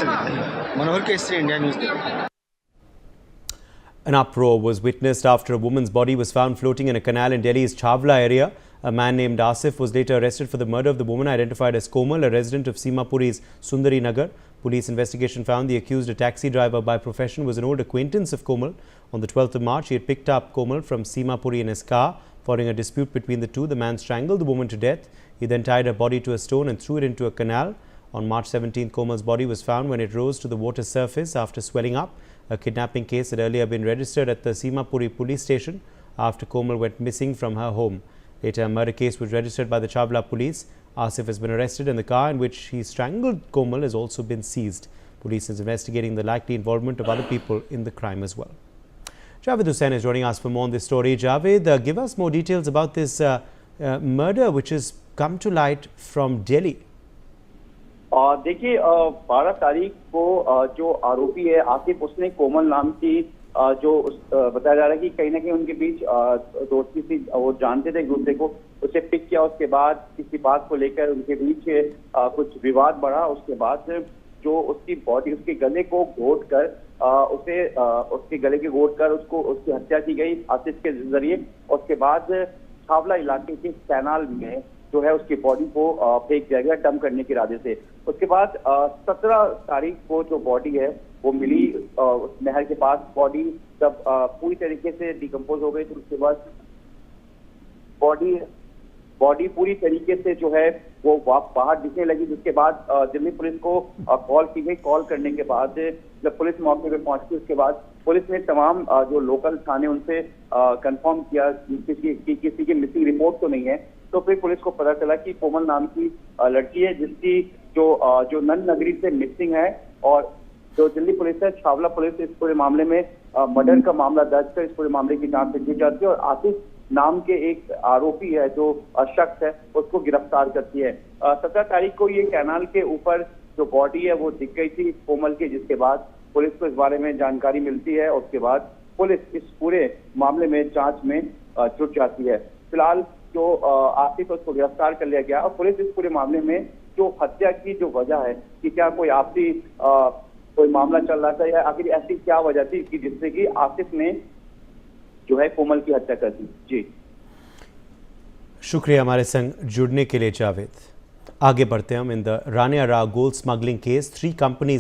Manohar Kesari, India news. An uproar was witnessed after a woman's body was found floating in a canal in Delhi's Chhavla area. A man named Asif was later arrested for the murder of the woman identified as Komal, a resident of Simapuri's Sundari Nagar. Police investigation found the accused, a taxi driver by profession, was an old acquaintance of Komal. On the 12th of March, he had picked up Komal from Simapuri in his car. Following a dispute between the two, the man strangled the woman to death. He then tied her body to a stone and threw it into a canal. On March 17, Komal's body was found when it rose to the water surface after swelling up. A kidnapping case had earlier been registered at the Simapuri police station after Komal went missing from her home. Later, a murder case was registered by the Chhavla police. Asif has been arrested and the car in which he strangled Komal has also been seized. Police is investigating the likely involvement of other people in the crime as well. Javed Hussain is joining us for more on this story. Javed, give us more details about this murder which has come to light from Delhi. देखिए 12 तारीख को जो आरोपी है आसिफ, उसने कोमल नाम की जो बताया जा रहा है कि कहीं ना कहीं उनके बीच दोस्ती थी, वो जानते थे एक दूसरे को, उसे पिक किया। उसके बाद किसी बात को लेकर उनके बीच कुछ विवाद बढ़ा। उसके बाद जो उसकी बॉडी, उसके गले को घोट कर उसके गले के घोट कर उसकी हत्या की गई आसिफ के जरिए। उसके बाद छावला इलाके के कैनाल में जो है उसकी बॉडी को फेंक दिया गया डंप करने के इरादे से। उसके बाद 17 तारीख को जो बॉडी है वो मिली उस नहर के पास। बॉडी जब पूरी तरीके से डिकम्पोज हो गई तो उसके बाद बॉडी पूरी तरीके से जो है वो बाहर दिखने लगी। जिसके बाद दिल्ली पुलिस को कॉल की गई। कॉल करने के बाद जब पुलिस मौके पे पहुंची, उसके बाद पुलिस ने तमाम जो लोकल थाने उनसे कंफर्म किया कि किसी की मिसिंग रिपोर्ट तो नहीं है। तो फिर पुलिस को पता चला कि कोमल नाम की लड़की है जिसकी जो नन नगरी से मिसिंग है। और जो दिल्ली पुलिस है, छावला पुलिस, इस पूरे मामले में मर्डर का मामला दर्ज कर इस पूरे मामले की जांच की जाती है और आसिफ नाम के एक आरोपी है जो शख्स है उसको गिरफ्तार करती है। 17 तारीख को ये कैनाल के ऊपर जो बॉडी है वो दिख गई थी कोमल की, जिसके बाद पुलिस को इस बारे में जानकारी मिलती है। उसके बाद पुलिस इस पूरे मामले में जांच में जुट जाती है। फिलहाल जो आसिफ उसको गिरफ्तार कर लिया गया और पुलिस इस पूरे मामले में जो हत्या की जो वजह है कि क्या कोई आपसी कोई मामला चल रहा था या आखिर ऐसी क्या वजह थी कि जिससे कि आसिफ ने जो है कोमल की हत्या कर दी। जी शुक्रिया हमारे संग जुड़ने के लिए जावेद। आगे बढ़ते हैं हम। In the Rania Rao gold smuggling case, 3 companies